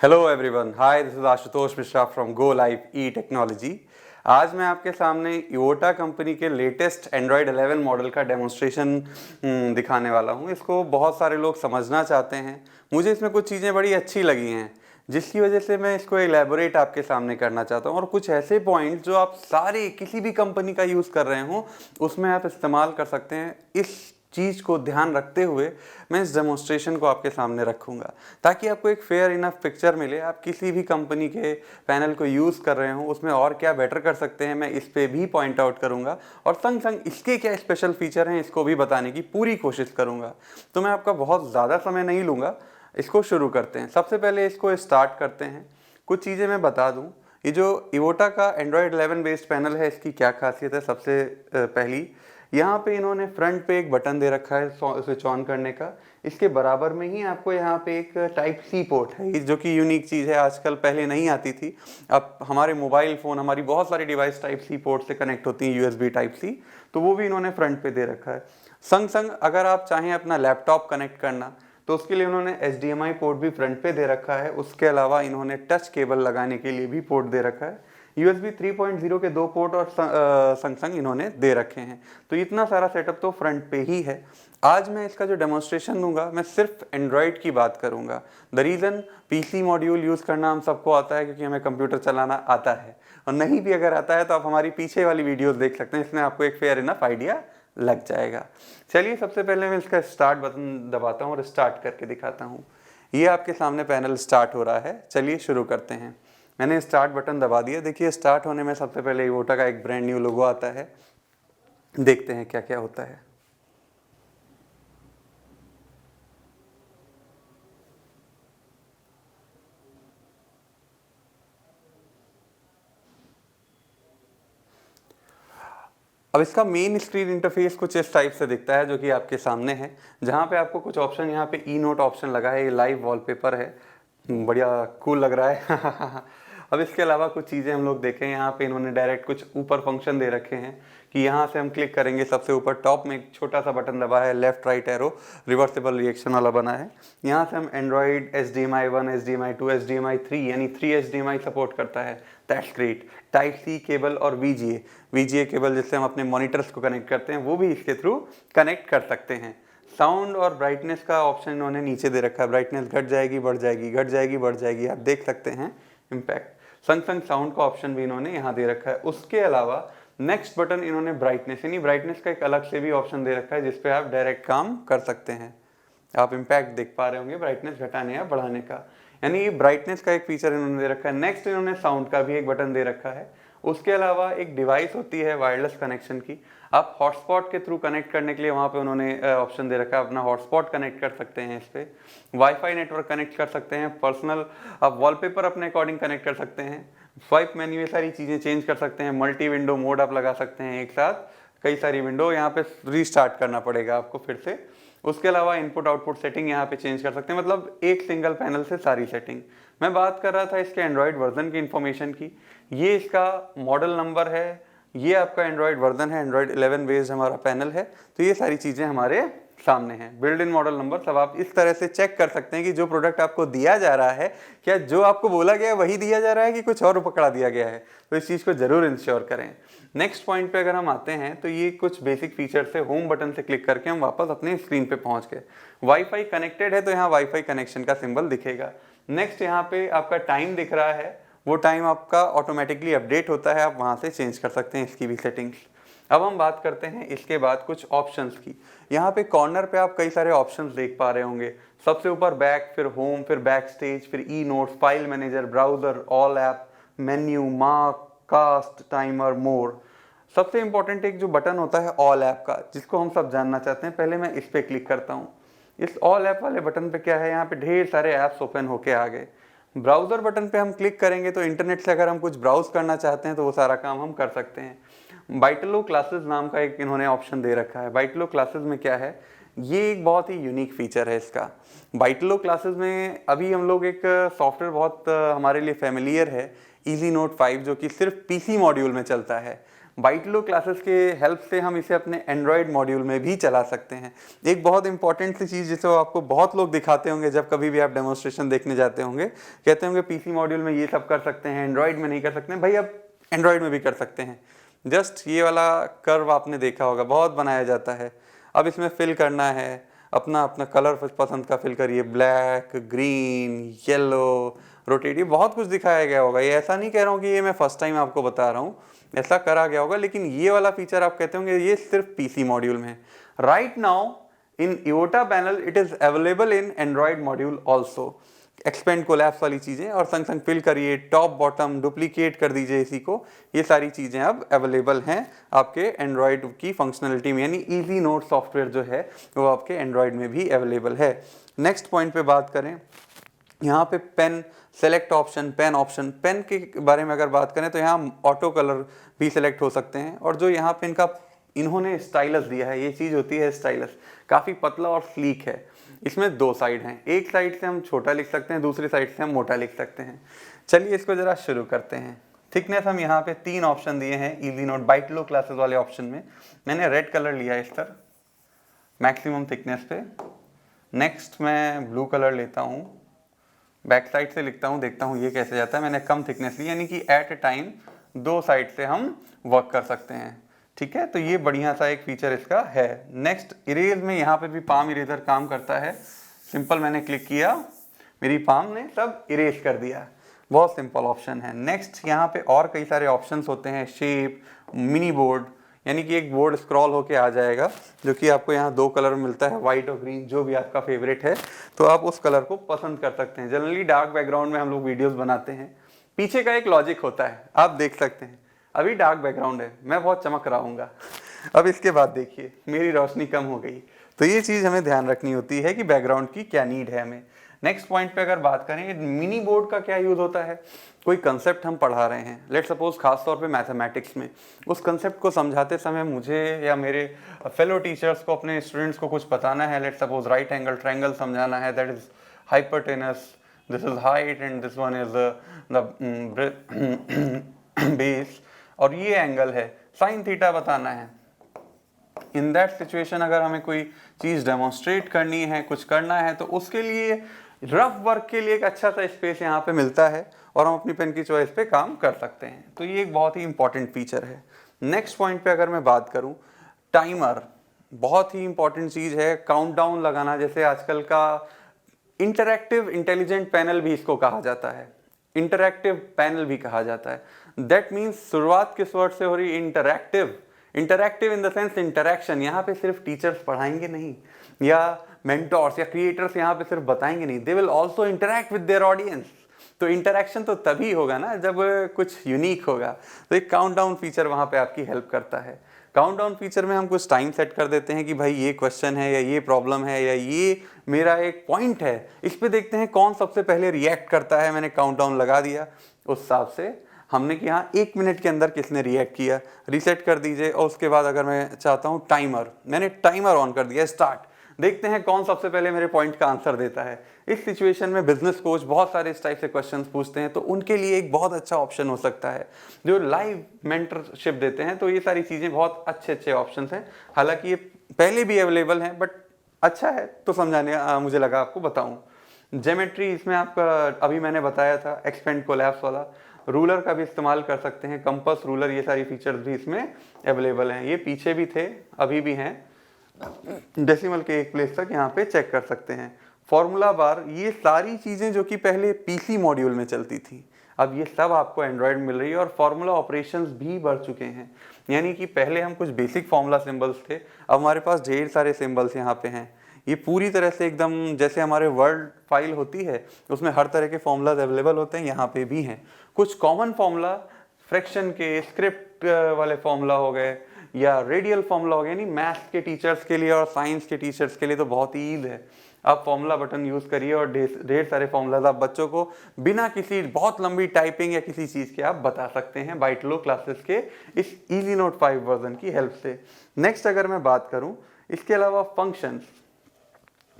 Hello everyone, hi, this is Ashutosh Mishra from go live E technology. आज मैं आपके सामने इवोटा कंपनी के लेटेस्ट एंड्रॉयड 11 मॉडल का डेमोन्स्ट्रेशन दिखाने वाला हूं। इसको बहुत सारे लोग समझना चाहते हैं। मुझे इसमें कुछ चीज़ें बड़ी अच्छी लगी हैं, जिसकी वजह से मैं इसको एलैबोरेट आपके सामने करना चाहता हूं। और कुछ ऐसे पॉइंट्स जो आप सारे किसी भी कंपनी का यूज़ कर रहे हो उसमें आप इस्तेमाल कर सकते हैं। इस चीज़ को ध्यान रखते हुए मैं इस डेमोन्स्ट्रेशन को आपके सामने रखूँगा, ताकि आपको एक फेयर इनफ पिक्चर मिले। आप किसी भी कंपनी के पैनल को यूज़ कर रहे हो उसमें और क्या बेटर कर सकते हैं, मैं इस पे भी पॉइंट आउट करूँगा। और संग संग इसके क्या स्पेशल फीचर हैं इसको भी बताने की पूरी कोशिश करूँगा। तो मैं आपका बहुत ज़्यादा समय नहीं लूँगा, इसको शुरू करते हैं। सबसे पहले इसको स्टार्ट करते हैं। कुछ चीज़ें मैं बता दूँ, ये जो इवोटा का एंड्रॉयड 11 बेस्ड पैनल है इसकी क्या खासियत है। सबसे पहली, यहाँ पे इन्होंने फ्रंट पे एक बटन दे रखा है स्विच ऑन करने का। इसके बराबर में ही आपको यहाँ पे एक टाइप सी पोर्ट है, जो कि यूनिक चीज़ है, आजकल पहले नहीं आती थी। अब हमारे मोबाइल फ़ोन, हमारी बहुत सारी डिवाइस टाइप सी पोर्ट से कनेक्ट होती हैं, यूएसबी टाइप सी, तो वो भी इन्होंने फ्रंट पे दे रखा है। संग संग अगर आप चाहें अपना लैपटॉप कनेक्ट करना तो उसके लिए उन्होंने HDMI पोर्ट भी फ्रंट पे दे रखा है। उसके अलावा इन्होंने टच केबल लगाने के लिए भी पोर्ट दे रखा है। USB 3.0 के 2 पोर्ट और संग संग इन्होंने दे रखे हैं। तो इतना सारा सेटअप तो फ्रंट पे ही है। आज मैं इसका जो डेमोन्स्ट्रेशन दूंगा मैं सिर्फ एंड्रॉयड की बात करूंगा। The reason, PC module use करना हम सबको आता है क्योंकि हमें कंप्यूटर चलाना आता है, और नहीं भी अगर आता है तो आप हमारी पीछे वाली वीडियोस देख सकते हैं, इसमें आपको एक फेयर इनफ आइडिया लग जाएगा। चलिए, सबसे पहले मैं इसका स्टार्ट बटन दबाता हूँ और स्टार्ट करके दिखाता हूँ। ये आपके सामने पैनल स्टार्ट हो रहा है। चलिए शुरू करते हैं। मैंने स्टार्ट बटन दबा दिया। देखिए, स्टार्ट होने में सबसे पहले इवोटा का एक ब्रांड न्यू लोगो आता है। देखते हैं क्या क्या होता है। अब इसका मेन स्क्रीन इंटरफेस कुछ इस टाइप से दिखता है, जो कि आपके सामने है, जहाँ पे आपको कुछ ऑप्शन, यहाँ पे ई नोट ऑप्शन लगा है, ये लाइव वॉलपेपर है, बढ़िया कूल लग रहा है। अब इसके अलावा कुछ चीज़ें हम लोग देखें, यहाँ पे इन्होंने डायरेक्ट कुछ ऊपर फंक्शन दे रखे हैं कि यहाँ से हम क्लिक करेंगे, सबसे ऊपर टॉप में एक छोटा सा बटन दबा है, left right arrow reversible reaction वाला बना है। यहाँ से हम एंड्रॉइड HDMI 1, HDMI 2, HDMI 3 यानी 3 HDMI सपोर्ट करता है, that's great. Type C cable और VGA केबल जिससे हम अपने मॉनिटर्स को कनेक्ट करते हैं, वो भी इसके थ्रू कनेक्ट कर सकते हैं। साउंड और ब्राइटनेस का ऑप्शन इन्होंने नीचे दे रखा है। ब्राइटनेस घट जाएगी, बढ़ जाएगी, घट जाएगी, बढ़ जाएगी, आप देख सकते हैं इम्पैक्ट। संग संग साउंड का ऑप्शन भी इन्होंने यहाँ दे रखा है। उसके अलावा नेक्स्ट बटन इन्होंने ब्राइटनेस, यानी ब्राइटनेस का एक अलग से भी ऑप्शन दे रखा है, जिसपे आप डायरेक्ट काम कर सकते हैं। आप इम्पैक्ट देख पा रहे होंगे ब्राइटनेस घटाने या बढ़ाने का, यानी ये ब्राइटनेस का एक फीचर इन्होंने दे रखा है। नेक्स्ट इन्होंने साउंड का भी एक बटन दे रखा है। उसके अलावा एक डिवाइस होती है वायरलेस कनेक्शन की, आप हॉटस्पॉट के थ्रू कनेक्ट करने के लिए वहाँ पे उन्होंने ऑप्शन दे रखा है, अपना हॉटस्पॉट कनेक्ट कर सकते हैं इस पर। वाईफाई नेटवर्क कनेक्ट कर सकते हैं, पर्सनल आप वॉलपेपर अपने अकॉर्डिंग कनेक्ट कर सकते हैं, स्वाइप मेन्यू, ये सारी चीज़ें चेंज कर सकते हैं। मल्टी विंडो मोड आप लगा सकते हैं, एक साथ कई सारी विंडो, यहाँ पे रीस्टार्ट करना पड़ेगा आपको फिर से। उसके अलावा इनपुट आउटपुट सेटिंग यहाँ पे चेंज कर सकते हैं, मतलब एक सिंगल पैनल से सारी सेटिंग। मैं बात कर रहा था इसके एंड्रॉयड वर्जन की इन्फॉर्मेशन की। ये इसका मॉडल नंबर है, ये आपका एंड्रॉयड वर्जन है, एंड्रॉयड 11 बेस्ड हमारा पैनल है। तो ये सारी चीज़ें हमारे सामने हैं, बिल्ड इन मॉडल नंबर सब आप इस तरह से चेक कर सकते हैं कि जो प्रोडक्ट आपको दिया जा रहा है, क्या जो आपको बोला गया है वही दिया जा रहा है कि कुछ और पकड़ा दिया गया है। तो इस चीज़ को जरूर इंश्योर करें। नेक्स्ट पॉइंट पे अगर हम आते हैं तो ये कुछ बेसिक फीचर्स है। होम बटन से क्लिक करके हम वापस अपने स्क्रीन पे पहुंच गए। वाईफाई कनेक्टेड है तो यहाँ वाईफाई कनेक्शन का सिंबल दिखेगा। नेक्स्ट यहाँ पे आपका टाइम दिख रहा है, वो टाइम आपका ऑटोमेटिकली अपडेट होता है, आप वहाँ से चेंज कर सकते हैं इसकी भी सेटिंग्स। अब हम बात करते हैं इसके बाद कुछ ऑप्शंस की। यहाँ पे कॉर्नर पे आप कई सारे ऑप्शंस देख पा रहे होंगे। सबसे ऊपर बैक, फिर होम, फिर बैक स्टेज, फिर E notes, file manager, browser, all app, menu, mark, cast, timer, more. सबसे इंपॉर्टेंट एक जो बटन होता है ऑल ऐप का, जिसको हम सब जानना चाहते हैं, पहले मैं इस पे क्लिक करता हूँ। इस ऑल ऐप वाले बटन पे क्या है, यहाँ पे ढेर सारे ऐप्स ओपन होके आ गए। ब्राउजर बटन पे हम क्लिक करेंगे तो इंटरनेट से अगर हम कुछ ब्राउज करना चाहते हैं तो वो सारा काम हम कर सकते हैं। बाइटलो क्लासेस नाम का एक इन्होंने ऑप्शन दे रखा है। बाइटलो क्लासेस में क्या है, ये एक बहुत ही यूनिक फीचर है इसका। बाइटलो क्लासेस में अभी हम लोग एक सॉफ्टवेयर बहुत हमारे लिए फेमिलियर है, ईजी नोट 5, जो कि सिर्फ PC मॉड्यूल में चलता है। बाइटलो क्लासेस के हेल्प से हम इसे अपने एंड्रॉयड मॉड्यूल में भी चला सकते हैं। एक बहुत इंपॉर्टेंट सी चीज़ जिसे आपको बहुत लोग दिखाते होंगे जब कभी भी आप डेमोन्स्ट्रेशन देखने जाते होंगे, कहते होंगे पीसी मॉड्यूल में ये सब कर सकते हैं, एंड्रॉयड में नहीं कर सकते हैं। भाई अब एंड्रॉयड में भी कर सकते हैं। जस्ट ये वाला कर्व आपने देखा होगा, बहुत बनाया जाता है। अब इसमें फिल करना है, अपना अपना कलर पसंद का फिल करिए, ब्लैक, ग्रीन, येलो, रोटेट, ये बहुत कुछ दिखाया गया होगा। ये ऐसा नहीं कह रहा हूँ कि ये मैं फर्स्ट टाइम आपको बता रहा हूँ, ऐसा करा गया होगा, लेकिन ये वाला फीचर आप कहते होंगे ये सिर्फ पीसी मॉड्यूल में है। Right now in Evota panel it is available in Android module also. Expand collapse वाली चीज़ें और संग संग फिल करिए, टॉप बॉटम डुप्लीकेट कर दीजिए इसी को, ये सारी चीज़ें अब अवेलेबल हैं आपके एंड्रॉयड की फंक्शनलिटी में, यानी इजी नोट सॉफ्टवेयर जो है वो आपके एंड्रॉयड में भी अवेलेबल है। नेक्स्ट पॉइंट पे बात करें, यहाँ पे pen select option, pen option, pen के बारे में अगर बात करें तो यहाँ ऑटो कलर भी सिलेक्ट हो सकते हैं। और जो यहाँ पे इन्होंने स्टाइलस दिया है, ये चीज़ होती है स्टाइलस, काफ़ी पतला और स्लीक है। इसमें दो साइड हैं, एक साइड से हम छोटा लिख सकते हैं, दूसरी साइड से हम मोटा लिख सकते हैं। चलिए इसको ज़रा शुरू करते हैं। थिकनेस हम यहाँ पे 3 ऑप्शन दिए हैं इजी नोट बाइटलो क्लासेस वाले ऑप्शन में। मैंने रेड कलर लिया है इस तरह मैक्सिमम थिकनेस पे। नेक्स्ट मैं ब्लू कलर लेता हूँ, बैक साइड से लिखता हूँ, देखता हूँ ये कैसे जाता है। मैंने कम थिकनेस ली, यानी कि एट ए टाइम 2 साइड से हम वर्क कर सकते हैं। ठीक है, तो ये बढ़िया सा एक फीचर इसका है। नेक्स्ट इरेज में यहाँ पे भी पाम इरेजर काम करता है। सिंपल मैंने क्लिक किया, मेरी पाम ने सब इरेज कर दिया, बहुत सिंपल ऑप्शन है। नेक्स्ट यहाँ पे और कई सारे ऑप्शंस होते हैं, शेप, मिनी बोर्ड, यानी कि एक बोर्ड स्क्रॉल होके आ जाएगा जो कि आपको यहाँ 2 कलर मिलता है, व्हाइट और ग्रीन, जो भी आपका फेवरेट है तो आप उस कलर को पसंद कर सकते हैं। जनरली डार्क बैकग्राउंड में हम लोग वीडियोस बनाते हैं, पीछे का एक लॉजिक होता है, आप देख सकते हैं। अभी डार्क बैकग्राउंड है, मैं बहुत चमक रहा हूँगा, अब इसके बाद देखिए मेरी रोशनी कम हो गई। तो ये चीज़ हमें ध्यान रखनी होती है कि बैकग्राउंड की क्या नीड है हमें। नेक्स्ट पॉइंट पे अगर बात करें, मिनी बोर्ड का क्या यूज़ होता है। कोई कंसेप्ट हम पढ़ा रहे हैं, लेट सपोज खास तौर पे मैथमेटिक्स में, उस कंसेप्ट को समझाते समय मुझे या मेरे फेलो टीचर्स को, अपने स्टूडेंट्स को कुछ बताना है। Let suppose right angle triangle समझाना है, that is hypotenuse, this is height and this one is the base, और ये एंगल है, साइन थीटा बताना है। इन दैट सिचुएशन अगर हमें कोई चीज़ डेमोन्स्ट्रेट करनी है, कुछ करना है, तो उसके लिए रफ वर्क के लिए एक अच्छा सा स्पेस यहाँ पे मिलता है और हम अपनी पेन की चॉइस पे काम कर सकते हैं। तो ये एक बहुत ही इंपॉर्टेंट फीचर है। नेक्स्ट पॉइंट पे अगर मैं बात करूँ, टाइमर बहुत ही इंपॉर्टेंट चीज़ है। काउंटडाउन लगाना, जैसे आजकल का इंटरैक्टिव इंटेलिजेंट पैनल भी इसको कहा जाता है, इंटरैक्टिव पैनल भी कहा जाता है। दैट मीन्स शुरुआत किस वर्ड से हो रही है, interactive. Interactive in the sense interaction, यहाँ पे सिर्फ टीचर्स पढ़ाएंगे नहीं या मेंटोर्स या क्रिएटर्स यहाँ पे सिर्फ बताएंगे नहीं, they will also interact with their audience. तो इंटरैक्शन तो तभी होगा ना जब कुछ यूनिक होगा। तो एक काउंटडाउन फीचर वहाँ पे आपकी हेल्प करता है। काउंटडाउन फीचर में हम कुछ टाइम सेट कर देते हैं कि भाई ये क्वेश्चन है या ये प्रॉब्लम है या ये मेरा एक पॉइंट है, इस पे देखते हैं कौन सबसे पहले रिएक्ट करता है। मैंने काउंटडाउन लगा दिया, उस हिसाब से हमने कि हाँ 1 मिनट के अंदर किसने रिएक्ट किया, रीसेट कर दीजिए। और उसके बाद अगर मैं चाहता हूँ टाइमर, मैंने टाइमर ऑन कर दिया, स्टार्ट, देखते हैं कौन सबसे पहले मेरे पॉइंट का आंसर देता है। इस सिचुएशन में बिजनेस कोच बहुत सारे इस टाइप से क्वेश्चंस पूछते हैं, तो उनके लिए एक बहुत अच्छा ऑप्शन हो सकता है। जो लाइव मेंटरशिप देते हैं, तो ये सारी चीज़ें बहुत अच्छे ऑप्शंस हैं। हालांकि ये पहले भी अवेलेबल हैं, बट अच्छा है तो समझाने मुझे लगा आपको बताऊँ। ज्योमेट्री, इसमें आपका अभी मैंने बताया था एक्सपेंड कोलैप्स वाला, रूलर का भी इस्तेमाल कर सकते हैं, कंपास, रूलर, ये सारी फीचर्स भी इसमें अवेलेबल हैं। ये पीछे भी थे, अभी भी हैं, डेसिमल के एक प्लेस तक यहाँ पे चेक कर सकते हैं। फॉर्मूला बार, ये सारी चीज़ें जो कि पहले पीसी मॉड्यूल में चलती थी, अब ये सब आपको एंड्रॉयड मिल रही है। और फार्मूला ऑपरेशंस भी बढ़ चुके हैं, यानी कि पहले हम कुछ बेसिक फार्मूला सिंबल्स थे, अब हमारे पास ढेर सारे सिंबल्स यहाँ पे हैं। ये पूरी तरह से एकदम जैसे हमारे वर्ड फाइल होती है उसमें हर तरह के फॉर्मूलाज अवेलेबल होते हैं, यहाँ पे भी हैं। कुछ कॉमन फॉर्मूला, फ्रैक्शन के, स्क्रिप्ट वाले फॉर्मूला हो गए या रेडियल फॉर्मूला हो गया, यानी मैथ्स के टीचर्स के लिए और साइंस के टीचर्स के लिए तो बहुत ही ईज है। आप फॉर्मूला बटन यूज़ करिए और ढेर सारे फॉर्मूलाज आप बच्चों को बिना किसी बहुत लंबी टाइपिंग या किसी चीज़ के आप बता सकते हैं बाइटलो क्लासेस के इस इजी नोट 5 वर्जन की हेल्प से। नेक्स्ट अगर मैं बात करूं, इसके अलावा फंक्शंस,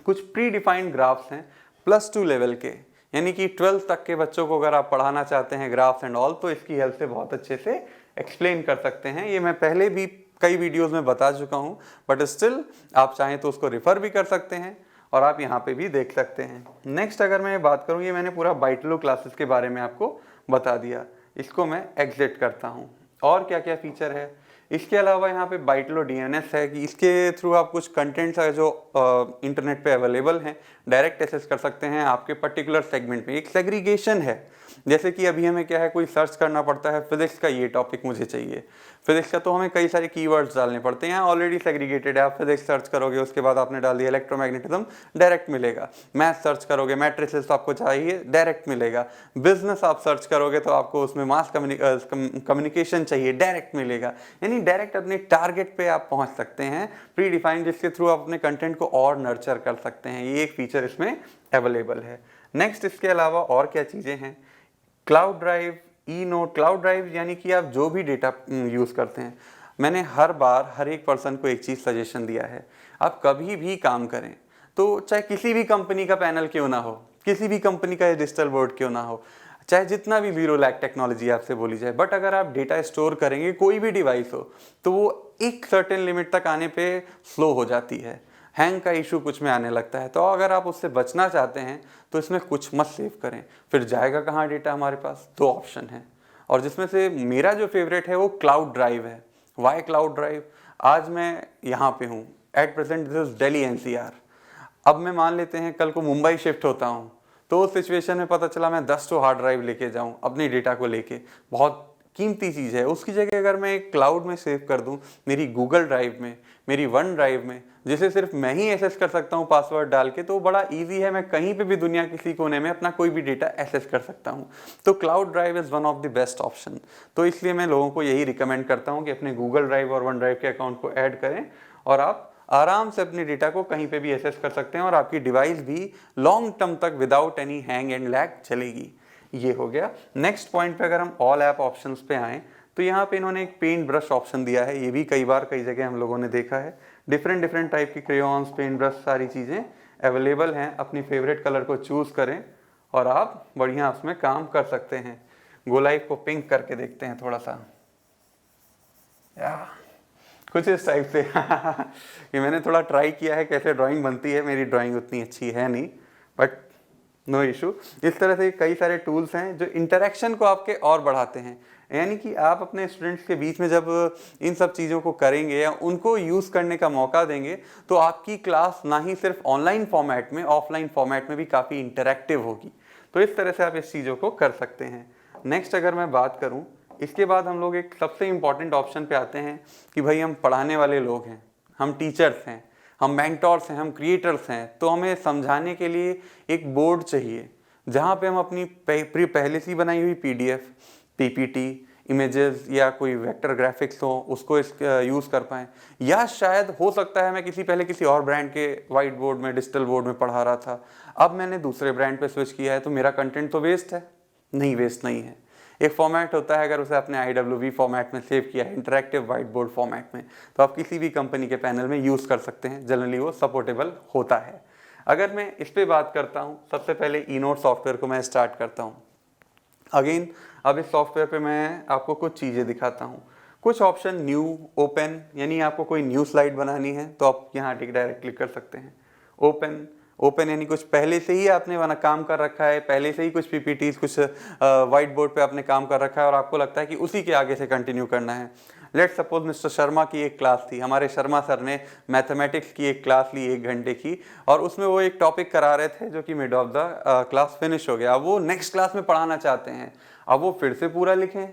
कुछ प्री डिफाइंड ग्राफ्स हैं +2 लेवल के, यानी कि 12th तक के बच्चों को अगर आप पढ़ाना चाहते हैं ग्राफ्स एंड ऑल, तो इसकी हेल्प से बहुत अच्छे से एक्सप्लेन कर सकते हैं। ये मैं पहले भी कई वीडियोस में बता चुका हूँ, बट स्टिल आप चाहें तो उसको रिफ़र भी कर सकते हैं और आप यहाँ पे भी देख सकते हैं। नेक्स्ट अगर मैं बात करूँ, ये मैंने पूरा बाइटलो क्लासेस के बारे में आपको बता दिया। इसको मैं एग्जिट करता हूँ। और क्या क्या फीचर है इसके अलावा, यहाँ पे बाइटलो DNS है कि इसके थ्रू आप कुछ कंटेंट्स है जो इंटरनेट पे अवेलेबल हैं डायरेक्ट एक्सेस कर सकते हैं आपके पर्टिकुलर सेगमेंट में। एक सेग्रीगेशन है, जैसे कि अभी हमें क्या है, कोई सर्च करना पड़ता है फिजिक्स का, ये टॉपिक मुझे चाहिए फिजिक्स का, तो हमें कई सारे कीवर्ड्स डालने पड़ते हैं। यहाँ ऑलरेडी सेग्रीगेटेड है, आप फिजिक्स सर्च करोगे उसके बाद आपने डाल दिया इलेक्ट्रोमैग्नेटिज्म, डायरेक्ट मिलेगा। मैथ सर्च करोगे, मैट्रिसेस तो आपको चाहिए, डायरेक्ट मिलेगा। बिजनेस आप सर्च करोगे तो आपको उसमें मास कम्युनिकेशन चाहिए, डायरेक्ट मिलेगा। यानी डायरेक्ट अपने टारगेट पे आप पहुंच सकते हैं प्री डिफाइंड, जिसके थ्रू आप अपने कंटेंट को और नर्चर कर सकते हैं। ये एक फीचर इसमें अवेलेबल है। नेक्स्ट इसके अलावा और क्या चीज़ें हैं, क्लाउड ड्राइव, ई नोट। क्लाउड ड्राइव यानी कि आप जो भी डेटा यूज़ करते हैं, मैंने हर बार हर एक पर्सन को एक चीज़ सजेशन दिया है, आप कभी भी काम करें तो चाहे किसी भी कंपनी का पैनल क्यों ना हो, किसी भी कंपनी का डिजिटल बोर्ड क्यों ना हो, चाहे जितना भी 0 लैक टेक्नोलॉजी आपसे बोली जाए, बट अगर आप डेटा स्टोर करेंगे कोई भी डिवाइस हो तो वो एक सर्टेन लिमिट तक आने पे स्लो हो जाती है, हैंग का इशू कुछ में आने लगता है। तो अगर आप उससे बचना चाहते हैं तो इसमें कुछ मत सेव करें। फिर जाएगा कहाँ डेटा? हमारे पास 2 ऑप्शन है, और जिसमें से मेरा जो फेवरेट है वो क्लाउड ड्राइव है। Why cloud drive? आज मैं यहाँ पे हूँ, at present this is Delhi NCR। अब मैं मान लेते हैं कल को मुंबई शिफ्ट होता हूँ, तो उस सिचुएशन में पता चला मैं 10 तो हार्ड ड्राइव लेके जाऊँ अपने डेटा को लेके, बहुत कीमती चीज़ है। उसकी जगह अगर मैं एक क्लाउड में सेव कर दूं, मेरी गूगल ड्राइव में, मेरी वन ड्राइव में, जिसे सिर्फ मैं ही एक्सेस कर सकता हूं पासवर्ड डाल के, तो बड़ा इजी है, मैं कहीं पे भी दुनिया किसी कोने में अपना कोई भी डेटा एक्सेस कर सकता हूं। तो cloud drive is one of the best option. तो इसलिए मैं लोगों को यही रिकमेंड करता हूँ कि अपने गूगल ड्राइव और वन ड्राइव के अकाउंट को ऐड करें और आप आराम से अपने डेटा को कहीं पे भी एक्सेस कर सकते हैं और आपकी डिवाइस भी लॉन्ग टर्म तक without any hang and lag चलेगी। ये हो गया। नेक्स्ट पॉइंट पे अगर हम ऑल ऐप ऑप्शंस पे आएँ तो यहाँ पे इन्होंने एक पेंट ब्रश ऑप्शन दिया है। ये भी कई बार कई जगह हम लोगों ने देखा है। डिफरेंट टाइप की क्रेयॉन्स, पेंट ब्रश, सारी चीज़ें अवेलेबल हैं। अपनी फेवरेट कलर को चूज़ करें और आप बढ़िया उसमें काम कर सकते हैं। गोलाइफ को पिंक करके देखते हैं थोड़ा सा, कुछ इस टाइप से कि मैंने थोड़ा ट्राई किया है कैसे ड्राइंग बनती है। मेरी ड्राइंग उतनी अच्छी है नहीं, बट नो इशू। इस तरह से कई सारे टूल्स हैं जो इंटरेक्शन को आपके और बढ़ाते हैं। यानी कि आप अपने स्टूडेंट्स के बीच में जब इन सब चीज़ों को करेंगे या उनको यूज़ करने का मौका देंगे तो आपकी क्लास ना ही सिर्फ ऑनलाइन फॉर्मेट में, ऑफलाइन फॉर्मेट में भी काफ़ी इंटरेक्टिव होगी। तो इस तरह से आप इस चीज़ों को कर सकते हैं। नेक्स्ट अगर मैं बात करूँ, इसके बाद हम लोग एक सबसे इम्पॉर्टेंट ऑप्शन पे आते हैं कि भाई हम पढ़ाने वाले लोग हैं, हम टीचर्स हैं, हम मेंटर्स हैं, हम क्रिएटर्स हैं, तो हमें समझाने के लिए एक बोर्ड चाहिए जहाँ पे हम अपनी पहले से बनाई हुई PDF, PPT, इमेजेस या कोई वेक्टर ग्राफिक्स हो उसको यूज़ कर पाएँ। या शायद हो सकता है मैं किसी और ब्रांड के वाइट बोर्ड में, डिजिटल बोर्ड में पढ़ा रहा था, अब मैंने दूसरे ब्रांड पे स्विच किया है, तो मेरा कंटेंट तो वेस्ट है? नहीं, वेस्ट नहीं है। एक फॉर्मेट होता है, अगर उसे आपने IWV फॉर्मेट में सेव किया है, इंटरैक्टिव वाइट बोर्ड फॉर्मेट में, तो आप किसी भी कंपनी के पैनल में यूज़ कर सकते हैं। जनरली वो सपोर्टेबल होता है। अगर मैं इस पर बात करता हूँ, सबसे पहले eNote सॉफ्टवेयर को मैं स्टार्ट करता हूँ। अगेन अब इस सॉफ्टवेयर पे मैं आपको कुछ चीज़ें दिखाता हूँ। कुछ ऑप्शन न्यू, ओपन, यानी आपको कोई न्यू स्लाइड बनानी है तो आप यहाँ डायरेक्ट क्लिक कर सकते हैं। ओपन यानी कुछ पहले से ही आपने बना काम कर रखा है, पहले से ही कुछ PPTs, कुछ वाइट बोर्ड पे आपने काम कर रखा है और आपको लगता है कि उसी के आगे से कंटिन्यू करना है। लेट्स सपोज मिस्टर शर्मा की एक क्लास थी, हमारे शर्मा सर ने मैथमेटिक्स की एक क्लास ली 1 घंटे की, और उसमें वो एक टॉपिक करा रहे थे जो कि mid of the class finish हो गया। अब वो नेक्स्ट क्लास में पढ़ाना चाहते हैं, अब वो फिर से पूरा लिखें,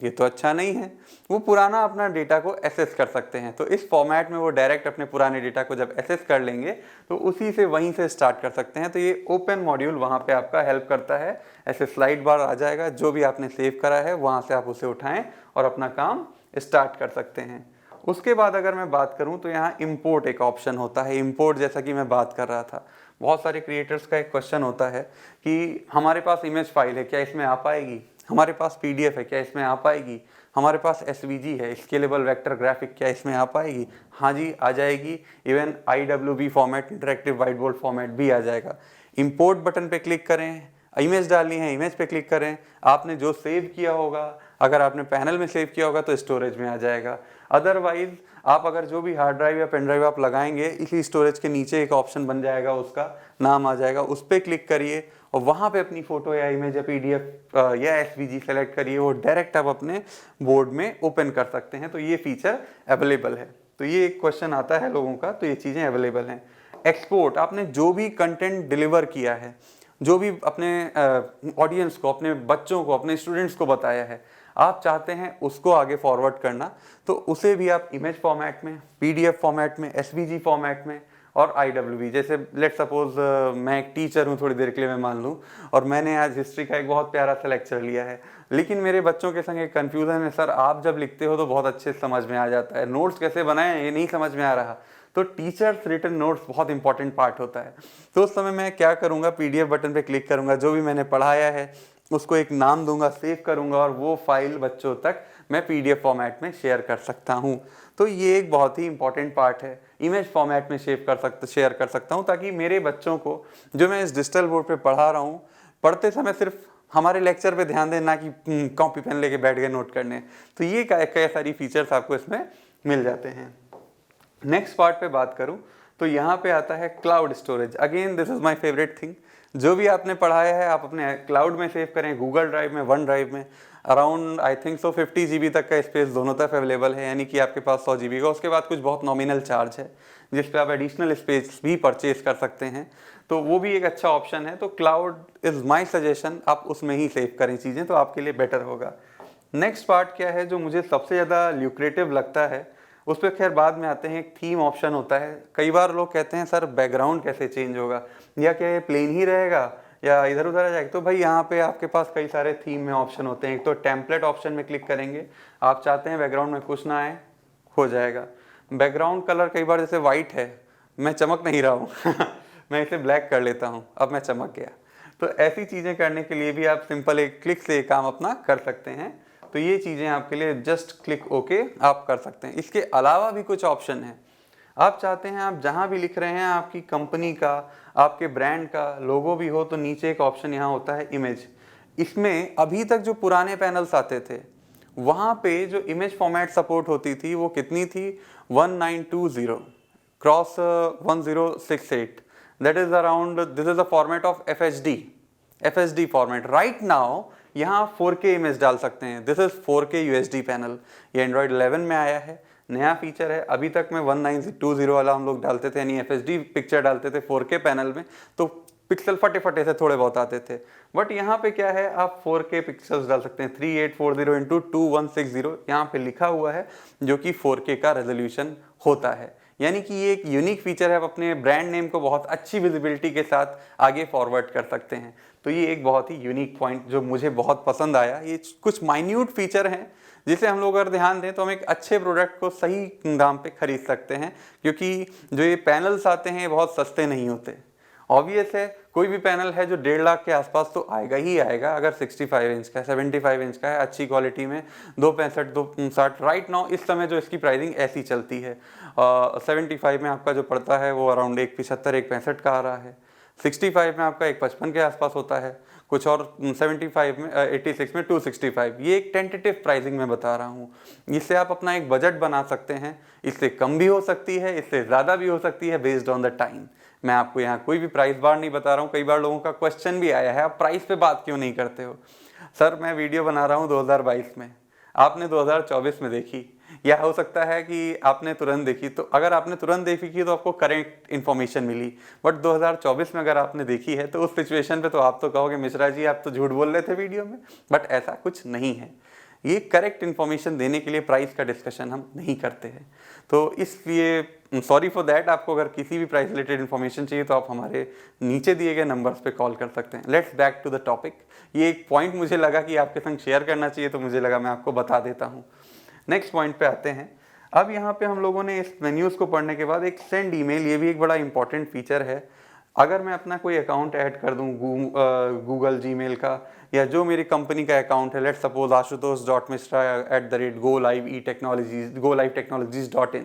ये तो अच्छा नहीं है। वो पुराना अपना डेटा को एक्सेस कर सकते हैं। तो इस फॉर्मेट में वो डायरेक्ट अपने पुराने डेटा को जब एक्सेस कर लेंगे तो उसी से वहीं से स्टार्ट कर सकते हैं। तो ये ओपन मॉड्यूल वहाँ पे आपका हेल्प करता है। ऐसे स्लाइड बार आ जाएगा, जो भी आपने सेव करा है वहाँ से आप उसे उठाएं और अपना काम स्टार्ट कर सकते हैं। उसके बाद अगर मैं बात करूँ तो यहाँ इम्पोर्ट एक ऑप्शन होता है। इम्पोर्ट, जैसा कि मैं बात कर रहा था, बहुत सारे क्रिएटर्स का एक क्वेश्चन होता है कि हमारे पास इमेज फाइल है, क्या इसमें आ पाएगी? हमारे पास PDF है, क्या इसमें आ पाएगी? हमारे पास SVG है, स्केलेबल वेक्टर ग्राफिक, क्या इसमें आ पाएगी? हाँ जी, आ जाएगी। Even IWB format, interactive white board format भी आ जाएगा। इंपोर्ट बटन पे क्लिक करें, इमेज डालनी है, इमेज पे क्लिक करें। आपने जो सेव किया होगा, अगर आपने पैनल में सेव किया होगा तो स्टोरेज में आ जाएगा। अदरवाइज आप अगर जो भी हार्ड ड्राइव या पेन ड्राइव आप लगाएंगे, इसी स्टोरेज के नीचे एक ऑप्शन बन जाएगा, उसका नाम आ जाएगा, उस पर क्लिक करिए और वहाँ पे अपनी फ़ोटो या इमेज या PDF या SVG सेलेक्ट करिए, वो डायरेक्ट आप अपने बोर्ड में ओपन कर सकते हैं। तो ये फीचर अवेलेबल है। तो ये एक क्वेश्चन आता है लोगों का, तो ये चीज़ें अवेलेबल हैं। एक्सपोर्ट, आपने जो भी कंटेंट डिलीवर किया है, जो भी अपने ऑडियंस को, अपने बच्चों को, अपने स्टूडेंट्स को बताया है, आप चाहते हैं उसको आगे फॉरवर्ड करना, तो उसे भी आप इमेज फॉर्मेट में, PDF फॉर्मेट में, SVG फॉर्मेट में और IWV, जैसे लेट सपोज मैं एक टीचर हूँ, थोड़ी देर के लिए मैं मान लूँ, और मैंने आज हिस्ट्री का एक बहुत प्यारा सा लेक्चर लिया है, लेकिन मेरे बच्चों के संग एक कन्फ्यूज़न है, सर आप जब लिखते हो तो बहुत अच्छे समझ में आ जाता है, नोट्स कैसे बनाएं ये नहीं समझ में आ रहा। तो टीचर्स रिटन नोट्स बहुत इंपॉर्टेंट पार्ट होता है। तो उस समय मैं क्या करूँगा, PDF बटन पे क्लिक करूँगा, जो भी मैंने पढ़ाया है उसको एक नाम दूंगा, सेव करूँगा और वो फाइल बच्चों तक मैं PDF फॉर्मेट में शेयर कर सकता हूँ। तो ये एक बहुत ही इंपॉर्टेंट पार्ट है। इमेज फॉर्मेट में शेयर कर सकता हूँ, ताकि मेरे बच्चों को जो मैं इस डिजिटल बोर्ड पे पढ़ा रहा हूँ, पढ़ते समय सिर्फ हमारे लेक्चर पे ध्यान देना कि कॉपी पेन लेके बैठ गए नोट करने। तो ये कई सारी फीचर्स आपको इसमें मिल जाते हैं। नेक्स्ट पार्ट पे बात करूं तो यहाँ पे आता है cloud storage. Again this is my favourite thing. जो भी आपने पढ़ाया है आप अपने क्लाउड में सेव करें, गूगल ड्राइव में, वन ड्राइव में। Around I think so 50 GB तक का स्पेस दोनों तरफ अवेलेबल है, यानी कि आपके पास 100 GB का। उसके बाद कुछ बहुत नॉमिनल चार्ज है जिस पे आप एडिशनल स्पेस भी परचेज कर सकते हैं, तो वो भी एक अच्छा ऑप्शन है। तो क्लाउड इज़ माई सजेशन, आप उसमें ही सेव करें चीज़ें, तो आपके लिए बेटर होगा। नेक्स्ट पार्ट क्या है जो मुझे सबसे ज़्यादा ल्यूक्रेटिव लगता है, उस पर खैर बाद में आते हैं। एक थीम ऑप्शन होता है। कई बार लोग कहते हैं सर बैकग्राउंड कैसे चेंज होगा, या क्या ये प्लेन ही रहेगा या इधर उधर आ जाएगा। तो भाई यहाँ पे आपके पास कई सारे थीम में ऑप्शन होते हैं। एक तो टेम्पलेट ऑप्शन में क्लिक करेंगे, आप चाहते हैं बैकग्राउंड में कुछ ना आए, हो जाएगा। बैकग्राउंड कलर कई बार जैसे वाइट है, मैं चमक नहीं रहा हूँ मैं इसे ब्लैक कर लेता हूँ, अब मैं चमक गया। तो ऐसी चीज़ें करने के लिए भी आप सिंपल एक क्लिक से काम अपना कर सकते हैं। तो ये चीज़ें आपके लिए जस्ट क्लिक ओके आप कर सकते हैं। इसके अलावा भी कुछ ऑप्शन हैं। आप चाहते हैं आप जहाँ भी लिख रहे हैं आपकी कंपनी का, आपके ब्रांड का लोगो भी हो, तो नीचे एक ऑप्शन यहाँ होता है इमेज। इसमें अभी तक जो पुराने पैनल्स आते थे वहाँ पे जो इमेज फॉर्मेट सपोर्ट होती थी वो कितनी थी, 1920 cross 1068, that is around, this is a format of FHD format. Right now यहाँ 4K इमेज डाल सकते हैं। This is 4K UHD panel. ये एंड्रॉयड 11 में आया है, नया फीचर है। अभी तक में 1920 वाला हम लोग डालते थे, यानी FHD पिक्चर डालते थे 4K पैनल में, तो पिक्सल फटे फटे से थोड़े बहुत आते थे। बट यहाँ पे क्या है, आप 4K पिक्सल्स डाल सकते हैं, 3840x2160 यहाँ पे लिखा हुआ है, जो कि 4K का रेजोल्यूशन होता है। यानी कि ये एक यूनिक फीचर है। आप अपने ब्रांड नेम को बहुत अच्छी विजिबिलिटी के साथ आगे फॉरवर्ड कर सकते हैं। तो ये एक बहुत ही यूनिक पॉइंट जो मुझे बहुत पसंद आया। ये कुछ माइन्यूट फीचर हैं जिसे हम लोग अगर ध्यान दें तो हम एक अच्छे प्रोडक्ट को सही दाम पे खरीद सकते हैं, क्योंकि जो ये पैनल्स आते हैं ये बहुत सस्ते नहीं होते। ऑब्वियस है, कोई भी पैनल है जो 1.5 लाख के आसपास तो आएगा ही आएगा। अगर 65 इंच का है, 75 इंच का है, अच्छी क्वालिटी में, 265 260 राइट नाउ इस समय जो इसकी प्राइसिंग ऐसी चलती है। 75 में आपका जो पड़ता है वो अराउंड 175 165 का आ रहा है। 65 में आपका 155 के आसपास होता है कुछ, और 75 में 86 में 265। ये एक टेंटेटिव प्राइसिंग में बता रहा हूँ। इससे आप अपना एक बजट बना सकते हैं। इससे कम भी हो सकती है, इससे ज़्यादा भी हो सकती है, बेस्ड ऑन द टाइम। मैं आपको यहाँ कोई भी प्राइस बार नहीं बता रहा हूँ। कई बार लोगों का क्वेश्चन भी आया है, आप प्राइस पे बात क्यों नहीं करते हो। सर मैं वीडियो बना रहा हूँ 2022 में, आपने 2024 में देखी, या हो सकता है कि आपने तुरंत देखी। तो अगर आपने तुरंत देखी तो आपको करेक्ट इन्फॉर्मेशन मिली, बट 2024 में अगर आपने देखी है तो उस सिचुएशन पे तो आप तो कहोगे मिश्रा जी आप तो झूठ बोल रहे थे वीडियो में। बट ऐसा कुछ नहीं है। ये करेक्ट इन्फॉर्मेशन देने के लिए प्राइस का डिस्कशन हम नहीं करते हैं। तो इसलिए सॉरी फॉर दैट। आपको अगर किसी भी प्राइस रिलेटेड इन्फॉर्मेशन चाहिए तो आप हमारे नीचे दिए गए नंबर्स पे कॉल कर सकते हैं। Let's back to the topic. ये एक पॉइंट मुझे लगा कि आपके संग शेयर करना चाहिए, तो मुझे लगा मैं आपको बता देता हूँ। नेक्स्ट पॉइंट पे आते हैं। अब यहाँ पे हम लोगों ने इस मेन्यूज़ को पढ़ने के बाद एक सेंड ईमेल, ये भी एक बड़ा इंपॉर्टेंट फीचर है। अगर मैं अपना कोई अकाउंट ऐड कर दूँ गूगल जीमेल का, या जो मेरी कंपनी का अकाउंट है, let suppose ashutosh.mishra@golivetechnologies.in,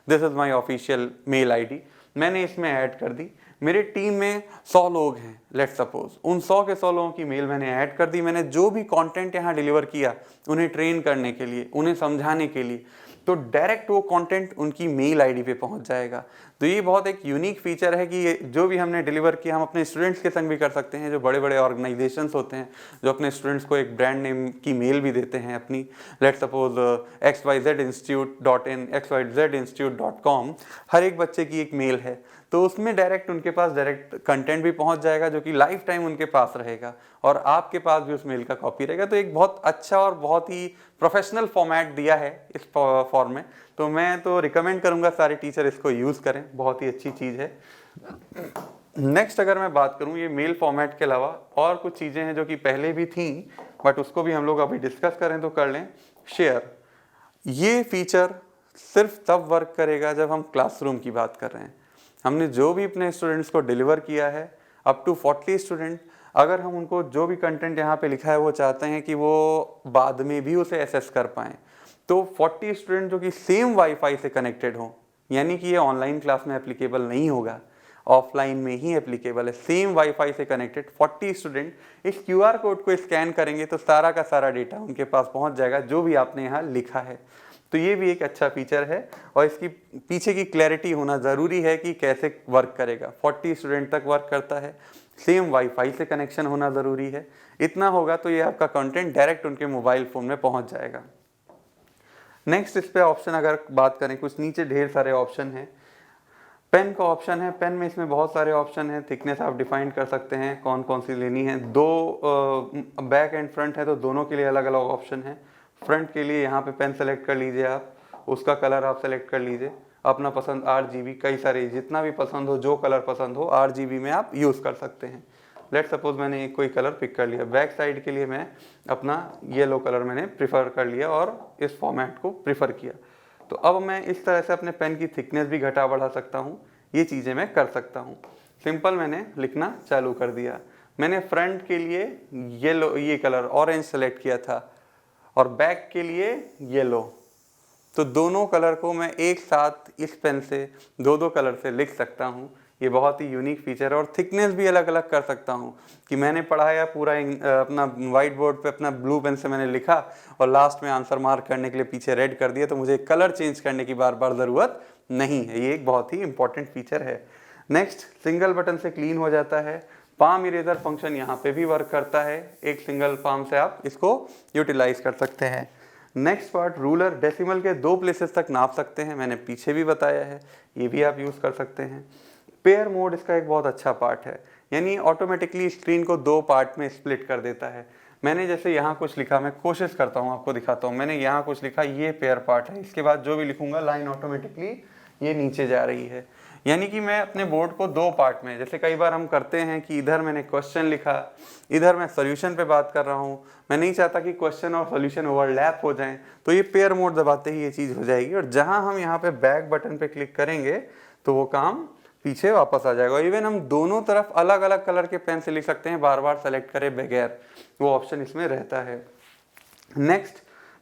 this is my official mail ID। मैंने इसमें ऐड कर दी। मेरे टीम में 100 लोग हैं, लेट्स सपोज, उन 100 के 100 लोगों की मेल मैंने ऐड कर दी। मैंने जो भी कंटेंट यहाँ डिलीवर किया उन्हें ट्रेन करने के लिए, उन्हें समझाने के लिए, तो डायरेक्ट वो कंटेंट उनकी मेल आईडी पे पहुंच जाएगा। तो ये बहुत एक यूनिक फीचर है कि ये जो भी हमने डिलीवर किया हम अपने स्टूडेंट्स के संग भी कर सकते हैं। जो बड़े बड़े ऑर्गेनाइजेशंस होते हैं जो अपने स्टूडेंट्स को एक ब्रांड नेम की मेल भी देते हैं अपनी, लेट्स सपोज xyzinstitute.in, xyzinstitute.com, हर एक बच्चे की एक मेल है, तो उसमें डायरेक्ट उनके पास डायरेक्ट कंटेंट भी पहुंच जाएगा जो कि लाइफ टाइम उनके पास रहेगा और आपके पास भी उस मेल का कॉपी रहेगा। तो एक बहुत अच्छा और बहुत ही प्रोफेशनल फॉर्मेट दिया है इस फॉर्म में, तो मैं तो रिकमेंड करूंगा सारे टीचर इसको यूज़ करें, बहुत ही अच्छी चीज़ है। नेक्स्ट अगर मैं बात करूं ये मेल फॉर्मेट के अलावा और कुछ चीज़ें हैं जो कि पहले भी थी बट उसको भी हम लोग अभी डिस्कस करें तो कर लें। शेयर, ये फीचर सिर्फ तब वर्क करेगा जब हम क्लासरूम की बात कर रहे हैं। हमने जो भी अपने स्टूडेंट्स को डिलीवर किया है अप टू 40 स्टूडेंट, अगर हम उनको जो भी कंटेंट यहाँ पे लिखा है वो चाहते हैं कि वो बाद में भी उसे एसेस कर पाएँ, तो 40 स्टूडेंट जो कि सेम वाईफाई से कनेक्टेड हों, यानी कि ये ऑनलाइन क्लास में एप्लीकेबल नहीं होगा, ऑफलाइन में ही एप्लीकेबल है। सेम वाईफाई से कनेक्टेड 40 स्टूडेंट इस क्यूआर कोड को स्कैन करेंगे तो सारा का सारा डेटा उनके पास पहुंच जाएगा जो भी आपने यहाँ लिखा है। तो ये भी एक अच्छा फीचर है और इसकी पीछे की क्लैरिटी होना ज़रूरी है कि कैसे वर्क करेगा। 40 स्टूडेंट तक वर्क करता है, सेम वाईफाई से कनेक्शन होना ज़रूरी है, इतना होगा तो ये आपका कंटेंट डायरेक्ट उनके मोबाइल फ़ोन में पहुंच जाएगा। नेक्स्ट इस पे ऑप्शन अगर बात करें, कुछ नीचे ढेर सारे ऑप्शन हैं। पेन का ऑप्शन है, पेन में इसमें बहुत सारे ऑप्शन हैं, थिकनेस आप डिफाइन कर सकते हैं कौन कौन सी लेनी है। दो बैक एंड फ्रंट है तो दोनों के लिए अलग अलग ऑप्शन है। फ्रंट के लिए यहाँ पे पेन सेलेक्ट कर लीजिए आप, उसका कलर आप सेलेक्ट कर लीजिए अपना पसंद, RGB, कई सारे जितना भी पसंद हो, जो कलर पसंद हो RGB में आप यूज़ कर सकते हैं। लेट सपोज मैंने कोई कलर पिक कर लिया। बैक साइड के लिए मैं अपना येलो कलर मैंने प्रीफर कर लिया और इस फॉर्मेट को प्रीफर किया। तो अब मैं इस तरह से अपने पेन की थिकनेस भी घटा बढ़ा सकता हूँ, ये चीज़ें मैं कर सकता हूँ। सिंपल मैंने लिखना चालू कर दिया। मैंने फ्रंट के लिए ये कलर ऑरेंज सेलेक्ट किया था और बैक के लिए येलो, तो दोनों कलर को मैं एक साथ इस पेन से दो कलर से लिख सकता हूँ। ये बहुत ही यूनिक फीचर है और थिकनेस भी अलग अलग कर सकता हूँ कि मैंने पढ़ाया पूरा अपना वाइट बोर्ड पे अपना ब्लू पेन से मैंने लिखा और लास्ट में आंसर मार्क करने के लिए पीछे रेड कर दिया, तो मुझे कलर चेंज करने की बार बार ज़रूरत नहीं है। ये एक बहुत ही इंपॉर्टेंट फीचर है। नेक्स्ट, सिंगल बटन से क्लीन हो जाता है। पाम इरेजर फंक्शन यहाँ पे भी वर्क करता है, एक सिंगल पाम से आप इसको यूटिलाइज कर सकते हैं। नेक्स्ट पार्ट, रूलर, डेसिमल के 2 प्लेसेस तक नाप सकते हैं, मैंने पीछे भी बताया है, ये भी आप यूज़ कर सकते हैं। पेयर मोड इसका एक बहुत अच्छा पार्ट है, यानी ऑटोमेटिकली स्क्रीन को 2 पार्ट में स्प्लिट कर देता है। मैंने जैसे यहाँ कुछ लिखा, मैं कोशिश करता हूँ आपको दिखाता हूँ, मैंने यहाँ कुछ लिखा, ये पेयर पार्ट है, इसके बाद जो भी लिखूंगा लाइन ऑटोमेटिकली ये नीचे जा रही है। यानी कि मैं अपने बोर्ड को 2 पार्ट में, जैसे कई बार हम करते हैं कि इधर मैंने क्वेश्चन लिखा, इधर मैं सोल्यूशन पे बात कर रहा हूँ, मैं नहीं चाहता कि क्वेश्चन और सोल्यूशन ओवरलैप हो जाएं, तो ये पेयर मोड दबाते ही ये चीज़ हो जाएगी और जहाँ हम यहाँ पे बैक बटन पे क्लिक करेंगे तो वो काम पीछे वापस आ जाएगा। इवन हम दोनों तरफ अलग अलग कलर के पेन से लिख सकते हैं बार बार सेलेक्ट करे बगैर, वो ऑप्शन इसमें रहता है। नेक्स्ट,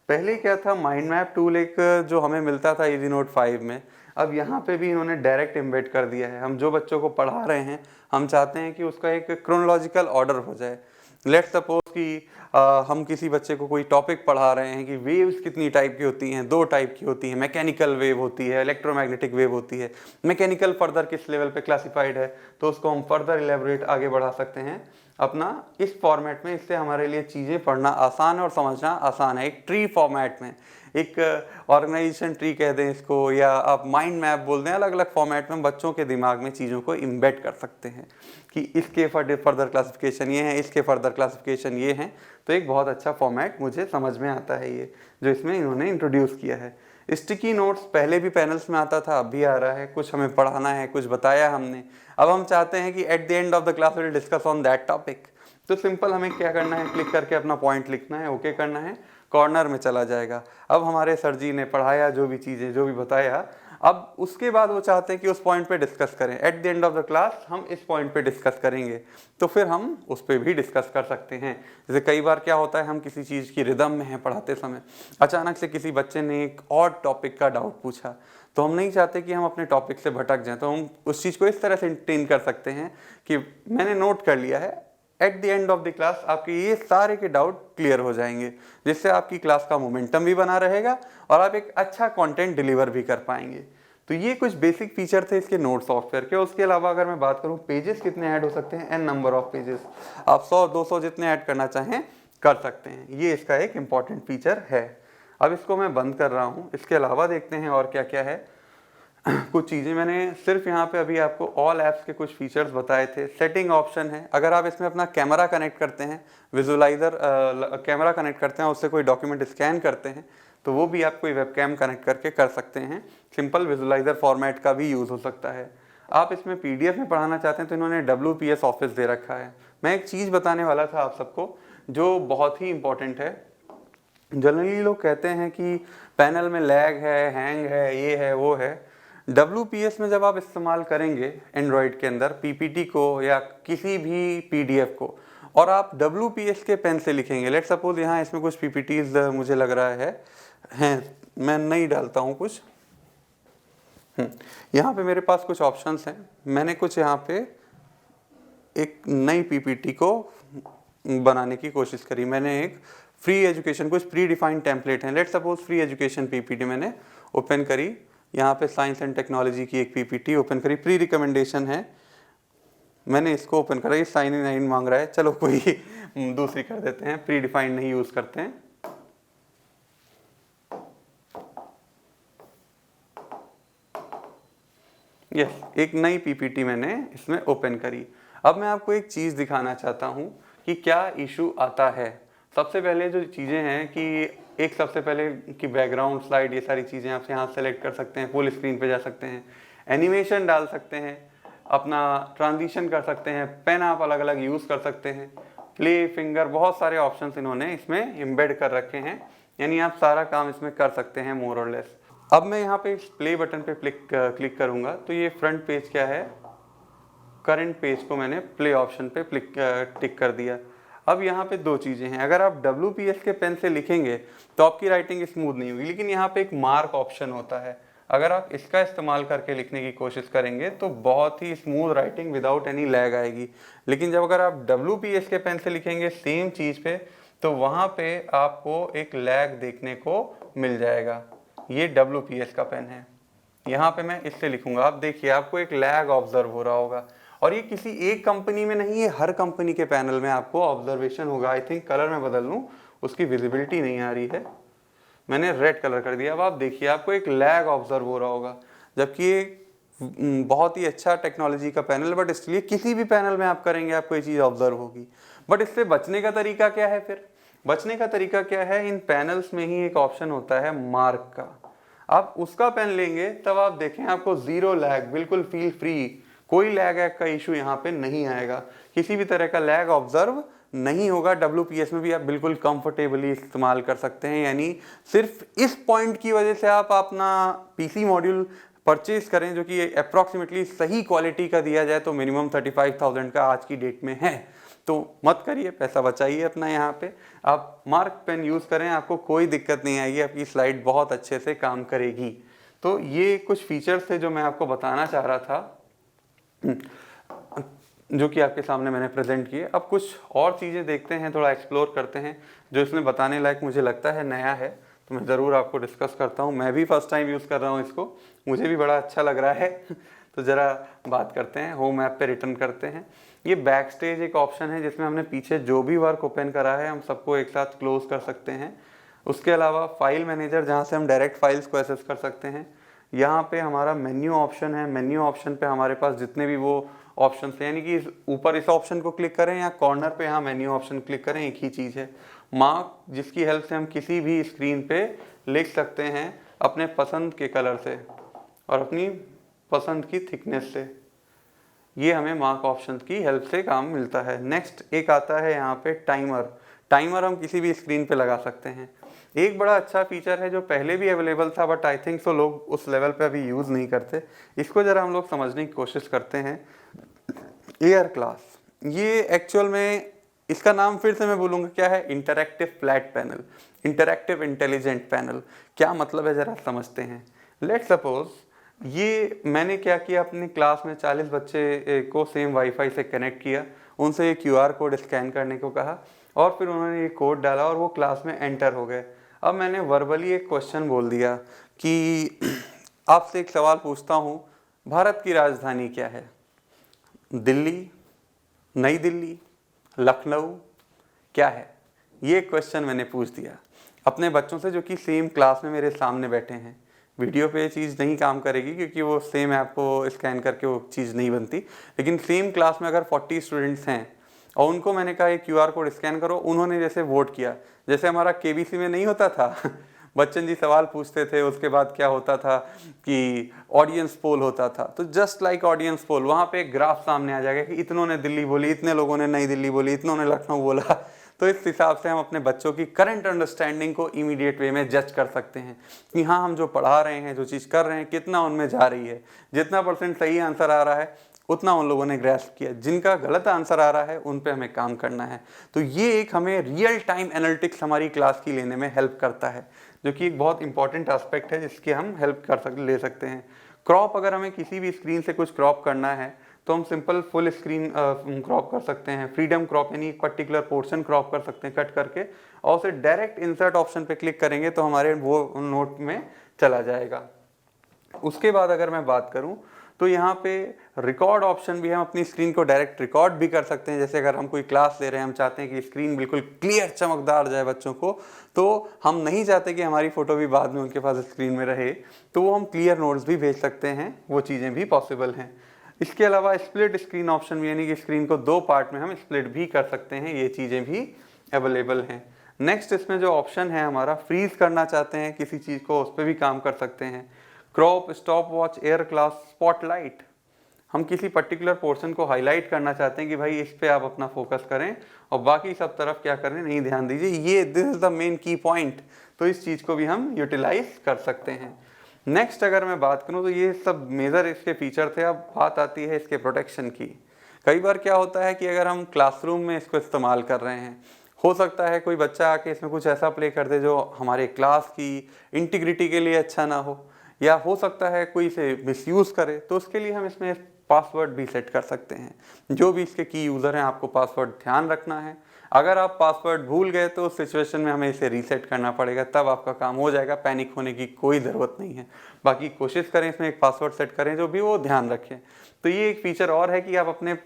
पहले क्या था, माइंड मैप टूल एक जो हमें मिलता था इजी नोट 5 में, अब यहाँ पे भी इन्होंने डायरेक्ट एम्बेड कर दिया है। हम जो बच्चों को पढ़ा रहे हैं हम चाहते हैं कि उसका एक क्रोनोलॉजिकल ऑर्डर हो जाए। लेट्स सपोज कि हम किसी बच्चे को कोई टॉपिक पढ़ा रहे हैं कि वेव्स कितनी टाइप की होती हैं, 2 टाइप की होती हैं, मैकेनिकल वेव होती है, इलेक्ट्रोमैग्नेटिक वेव होती है। मैकेनिकल फर्दर किस लेवल पे क्लासिफाइड है, तो उसको हम फर्दर इलेबोरेट आगे बढ़ा सकते हैं अपना इस फॉर्मेट में। इससे हमारे लिए चीज़ें पढ़ना आसान है और समझना आसान है। एक ट्री फॉर्मेट में, एक ऑर्गेनाइजेशन ट्री कह दें इसको, या आप माइंड मैप बोल दें, अलग अलग फॉर्मेट में बच्चों के दिमाग में चीज़ों को इम्बेड कर सकते हैं कि इसके फर्दर क्लासिफिकेशन ये हैं, इसके फर्दर क्लासिफिकेशन ये हैं। तो एक बहुत अच्छा फॉर्मेट मुझे समझ में आता है ये जो इसमें इन्होंने इंट्रोड्यूस किया है। स्टिकी नोट्स पहले भी पैनल्स में आता था, अब भी आ रहा है। कुछ हमें पढ़ाना है, कुछ बताया हमने, अब हम चाहते हैं कि at the end of the class will discuss on that topic. तो सिंपल हमें क्या करना है, क्लिक करके अपना पॉइंट लिखना है, ओके करना है, कॉर्नर में चला जाएगा। अब हमारे सर जी ने पढ़ाया जो भी चीज़ें जो भी बताया, अब उसके बाद वो चाहते हैं कि उस पॉइंट पे डिस्कस करें, at the end of the class हम इस पॉइंट पे डिस्कस करेंगे, तो फिर हम उस पर भी डिस्कस कर सकते हैं। जैसे कई बार क्या होता है, हम किसी चीज़ की रिदम में हैं पढ़ाते समय, अचानक से किसी बच्चे ने एक और टॉपिक का डाउट पूछा, तो हम नहीं चाहते कि हम अपने टॉपिक से भटक जाएं, तो हम उस चीज़ को इस तरह से इंटेन कर सकते हैं कि मैंने नोट कर लिया है, at the end of the class आपके ये सारे के डाउट क्लियर हो जाएंगे, जिससे आपकी क्लास का मोमेंटम भी बना रहेगा और आप एक अच्छा कंटेंट डिलीवर भी कर पाएंगे। तो ये कुछ बेसिक फीचर थे इसके नोट सॉफ्टवेयर के। उसके अलावा अगर मैं बात करूं, पेजेस कितने ऐड हो सकते हैं, एन नंबर ऑफ पेजेस, आप 100-200 जितने ऐड करना चाहें कर सकते हैं, ये इसका एक इम्पॉर्टेंट फीचर है। अब इसको मैं बंद कर रहा हूँ। इसके अलावा देखते हैं और क्या क्या है। कुछ चीज़ें मैंने सिर्फ यहाँ पे अभी आपको ऑल ऐप्स के कुछ फीचर्स बताए थे। सेटिंग ऑप्शन है, अगर आप इसमें अपना कैमरा कनेक्ट करते हैं, विजुअलाइजर कैमरा कनेक्ट करते हैं, उससे कोई डॉक्यूमेंट स्कैन करते हैं, तो वो भी आप कोई वेबकैम कनेक्ट करके कर सकते हैं। सिंपल विजुअलाइजर फॉर्मेट का भी यूज़ हो सकता है। आप इसमें PDF में पढ़ाना चाहते हैं तो इन्होंने WPS ऑफिस दे रखा है। मैं एक चीज़ बताने वाला था आप सबको जो बहुत ही इंपॉर्टेंट है। जनरली लोग कहते हैं कि पैनल में लैग है, हैंग है, ये है, वो है। WPS में जब आप इस्तेमाल करेंगे एंड्रॉयड के अंदर PPT को या किसी भी PDF को, और आप WPS के पेन से लिखेंगे, लेट सपोज यहाँ इसमें कुछ PPTs मुझे लग रहा है, मैं नहीं डालता हूँ कुछ, यहाँ पे मेरे पास कुछ ऑप्शंस हैं। मैंने कुछ यहाँ पे एक नई PPT को बनाने की कोशिश करी। मैंने एक फ्री एजुकेशन, कुछ प्री डिफाइंड टेम्पलेट हैं, let suppose free education PPT मैंने ओपन करी। यहाँ पे साइंस एंड टेक्नोलॉजी की एक PPT ओपन करी, प्री रिकमेंडेशन है, मैंने इसको ओपन करा। ये साइन इन मांग रहा है, चलो कोई दूसरी कर देते हैं, प्री डिफाइंड नहीं यूज करते हैं। यस, एक नई PPT मैंने इसमें ओपन करी। अब मैं आपको एक चीज़ दिखाना चाहता हूँ कि क्या इशू आता है। सबसे पहले जो चीज़ें हैं कि एक सबसे पहले कि बैकग्राउंड स्लाइड, ये सारी चीज़ें आप यहाँ सेलेक्ट कर सकते हैं, फुल स्क्रीन पे जा सकते हैं, एनिमेशन डाल सकते हैं, अपना ट्रांजिशन कर सकते हैं, पेन आप अलग अलग यूज़ कर सकते हैं, प्ले फिंगर, बहुत सारे ऑप्शंस इन्होंने इसमें एम्बेड कर रखे हैं, यानी आप सारा काम इसमें कर सकते हैं मोर और लेस। अब मैं यहाँ पे इस प्ले बटन पे क्लिक करूँगा तो ये फ्रंट पेज क्या है, करंट पेज को मैंने प्ले ऑप्शन पे टिक कर दिया। अब यहाँ पे दो चीज़ें हैं, अगर आप WPS के पेन से लिखेंगे तो आपकी राइटिंग स्मूथ नहीं होगी, लेकिन यहाँ पे एक मार्क ऑप्शन होता है, अगर आप इसका इस्तेमाल करके लिखने की कोशिश करेंगे तो बहुत ही smooth writing without any lag आएगी। लेकिन जब अगर आप WPS के पेन से लिखेंगे सेम चीज़ पे, तो वहाँ पे आपको एक लैग देखने को मिल जाएगा। ये WPS का पेन है, यहाँ पे मैं इससे लिखूंगा, आप देखिए आपको एक लैग ऑब्जर्व हो रहा होगा। और ये किसी एक कंपनी में नहीं, ये हर कंपनी के पैनल में आपको ऑब्जर्वेशन होगा। आई थिंक कलर में बदल लूँ, उसकी विजिबिलिटी नहीं आ रही है, मैंने रेड कलर कर दिया। अब आप देखिए आपको एक लैग ऑब्जर्व हो रहा होगा, जबकि ये बहुत ही अच्छा टेक्नोलॉजी का पैनल, बट इसलिए किसी भी पैनल में आप करेंगे आपको ये चीज़ ऑब्जर्व होगी। बट इससे बचने का तरीका क्या है फिर? बचने का तरीका क्या है, इन पैनल्स में ही एक ऑप्शन होता है मार्क का, आप उसका पेन लेंगे तब आप देखें आपको जीरो लैग, बिल्कुल फील फ्री, कोई लैग का इशू यहाँ पे नहीं आएगा, किसी भी तरह का लैग ऑब्जर्व नहीं होगा। WPS में भी आप बिल्कुल कंफर्टेबली इस्तेमाल कर सकते हैं, यानी सिर्फ इस पॉइंट की वजह से आप अपना PC मॉड्यूल परचेज करें जो कि अप्रॉक्सीमेटली सही क्वालिटी का दिया जाए तो मिनिमम 35,000 का आज की डेट में है, तो मत करिए, पैसा बचाइए अपना। यहाँ पे आप मार्क पेन यूज़ करें, आपको कोई दिक्कत नहीं आएगी, आपकी स्लाइड बहुत अच्छे से काम करेगी। तो ये कुछ फीचर्स थे जो मैं आपको बताना चाह रहा था, जो कि आपके सामने मैंने प्रेजेंट किए। अब कुछ और चीज़ें देखते हैं, थोड़ा एक्सप्लोर करते हैं जो इसमें बताने लायक मुझे लगता है नया है, तो मैं ज़रूर आपको डिस्कस करता हूँ। मैं भी फर्स्ट टाइम यूज़ कर रहा हूँ इसको, मुझे भी बड़ा अच्छा लग रहा है तो ज़रा बात करते हैं, होम ऐप पे रिटर्न करते हैं। ये बैक स्टेज एक ऑप्शन है जिसमें हमने पीछे जो भी वर्क ओपन करा है हम सबको एक साथ क्लोज कर सकते हैं। उसके अलावा फाइल मैनेजर, जहाँ से हम डायरेक्ट फाइल्स को एक्सेस कर सकते हैं। यहाँ पे हमारा मेन्यू ऑप्शन है, मेन्यू ऑप्शन पे हमारे पास जितने भी वो ऑप्शन है, यानी कि ऊपर इस ऑप्शन को क्लिक करें या कॉर्नर पे यहाँ मेन्यू ऑप्शन क्लिक करें, एक ही चीज़ है। मार्क, जिसकी हेल्प से हम किसी भी स्क्रीन पे लिख सकते हैं अपने पसंद के कलर से और अपनी पसंद की थिकनेस से, ये हमें मार्क ऑप्शन की हेल्प से काम मिलता है। नेक्स्ट एक आता है यहाँ पे टाइमर। टाइमर हम किसी भी स्क्रीन पे लगा सकते हैं। एक बड़ा अच्छा फीचर है जो पहले भी अवेलेबल था, बट आई थिंक सो लोग उस लेवल पे अभी यूज़ नहीं करते। इसको ज़रा हम लोग समझने की कोशिश करते हैं। एयर क्लास, ये एक्चुअल में इसका नाम फिर से मैं बोलूँगा क्या है, interactive flat panel, interactive intelligent panel. क्या मतलब है ज़रा समझते हैं। लेट्स सपोज ये मैंने क्या किया, अपनी क्लास में 40 बच्चे को सेम वाईफाई से कनेक्ट किया, उनसे ये QR कोड स्कैन करने को कहा और फिर उन्होंने ये कोड डाला और वो क्लास में एंटर हो गए। अब मैंने वर्बली एक क्वेश्चन बोल दिया कि आपसे एक सवाल पूछता हूँ, भारत की राजधानी क्या है? दिल्ली, नई दिल्ली, लखनऊ, क्या है? ये क्वेश्चन मैंने पूछ दिया अपने बच्चों से जो कि सेम क्लास में मेरे सामने बैठे हैं। वीडियो पे ये चीज़ नहीं काम करेगी क्योंकि वो सेम ऐप को स्कैन करके वो चीज़ नहीं बनती, लेकिन सेम क्लास में अगर 40 स्टूडेंट्स हैं और उनको मैंने कहा ये QR कोड स्कैन करो, उन्होंने जैसे वोट किया, जैसे हमारा KBC में नहीं होता था बच्चन जी सवाल पूछते थे, उसके बाद क्या होता था कि ऑडियंस पोल होता था, तो जस्ट लाइक ऑडियंस पोल वहाँ पे एक ग्राफ सामने आ जाएगा कि इतनों ने दिल्ली बोली, इतने लोगों ने नई दिल्ली बोली, इतनों ने लखनऊ बोला। तो इस हिसाब से हम अपने बच्चों की करंट अंडरस्टैंडिंग को इमीडिएट वे में जज कर सकते हैं कि हाँ, हम जो पढ़ा रहे हैं, जो चीज़ कर रहे हैं, कितना उनमें जा रही है। जितना % सही आंसर आ रहा है उतना उन लोगों ने ग्रैस्प किया, जिनका गलत आंसर आ रहा है उन पे हमें काम करना है। तो ये एक हमें रियल टाइम एनालिटिक्स हमारी क्लास की लेने में हेल्प करता है, जो कि एक बहुत इंपॉर्टेंट एस्पेक्ट है जिसकी हम हेल्प ले सकते हैं। क्रॉप, अगर हमें किसी भी स्क्रीन से कुछ क्रॉप करना है तो हम सिंपल फुल स्क्रीन क्रॉप कर सकते हैं। फ्रीडम क्रॉप यानी एक पर्टिकुलर पोर्शन क्रॉप कर सकते हैं कट करके, और उसे डायरेक्ट इंसर्ट ऑप्शन पे क्लिक करेंगे तो हमारे वो नोट में चला जाएगा। उसके बाद अगर मैं बात करूं तो यहाँ पे रिकॉर्ड ऑप्शन भी है, हम अपनी स्क्रीन को डायरेक्ट रिकॉर्ड भी कर सकते हैं। जैसे अगर हम कोई क्लास ले रहे हैं, हम चाहते हैं कि स्क्रीन बिल्कुल क्लियर चमकदार जाए बच्चों को, तो हम नहीं चाहते कि हमारी फोटो भी बाद में उनके पास स्क्रीन में रहे, तो वो हम क्लियर नोट्स भी भेज सकते हैं, वो चीज़ें भी पॉसिबल हैं। इसके अलावा स्प्लिट स्क्रीन ऑप्शन भी, यानी कि स्क्रीन को 2 पार्ट में हम स्प्लिट भी कर सकते हैं, ये चीज़ें भी अवेलेबल हैं। नेक्स्ट इसमें जो ऑप्शन है हमारा, फ्रीज करना चाहते हैं किसी चीज़ को, उस पर भी काम कर सकते हैं। Crop, stop watch, air class, spotlight, हम किसी पर्टिकुलर पोर्शन को हाईलाइट करना चाहते हैं कि भाई इस पे आप अपना फोकस करें और बाकी सब तरफ क्या करें, नहीं ध्यान दीजिए, ये दिस इज द मेन की पॉइंट। तो इस चीज़ को भी हम यूटिलाइज कर सकते हैं। नेक्स्ट अगर मैं बात करूं तो ये सब मेजर इसके फीचर थे। अब बात आती है इसके प्रोटेक्शन की। कई बार क्या होता है कि अगर हम क्लासरूम में इसको इस्तेमाल कर रहे हैं, हो सकता है कोई बच्चा आके इसमें कुछ ऐसा प्ले कर दे जो हमारे क्लास की इंटीग्रिटी के लिए अच्छा ना हो, या हो सकता है कोई इसे मिसयूज़ करे, तो उसके लिए हम इसमें पासवर्ड भी सेट कर सकते हैं। जो भी इसके की यूज़र हैं, आपको पासवर्ड ध्यान रखना है। अगर आप पासवर्ड भूल गए तो उस सिचुएशन में हमें इसे रीसेट करना पड़ेगा, तब आपका काम हो जाएगा। पैनिक होने की कोई ज़रूरत नहीं है। बाकी कोशिश करें इसमें एक पासवर्ड सेट करें जो भी वो ध्यान रखें। तो ये एक फीचर और है कि आप अपने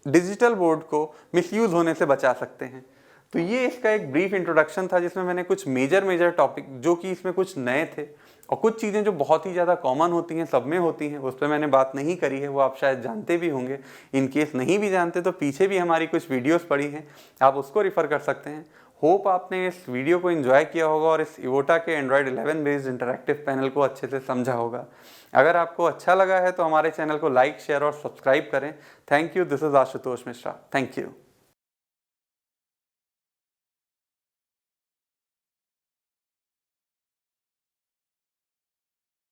डिजिटल बोर्ड को मिसयूज़ होने से बचा सकते हैं। तो ये इसका एक ब्रीफ इंट्रोडक्शन था जिसमें मैंने कुछ मेजर टॉपिक, जो कि इसमें कुछ नए थे और कुछ चीज़ें जो बहुत ही ज़्यादा कॉमन होती हैं, सब में होती हैं, उस पर मैंने बात नहीं करी है, वो आप शायद जानते भी होंगे। इन केस नहीं भी जानते तो पीछे भी हमारी कुछ वीडियोस पड़ी हैं, आप उसको रिफ़र कर सकते हैं। होप आपने इस वीडियो को एंजॉय किया होगा और इस इवोटा के एंड्रॉयड 11 बेस्ड इंटरैक्टिव पैनल को अच्छे से समझा होगा। अगर आपको अच्छा लगा है तो हमारे चैनल को लाइक, शेयर और सब्सक्राइब करें। Thank you. This is Ashutosh Mishra. Thank you.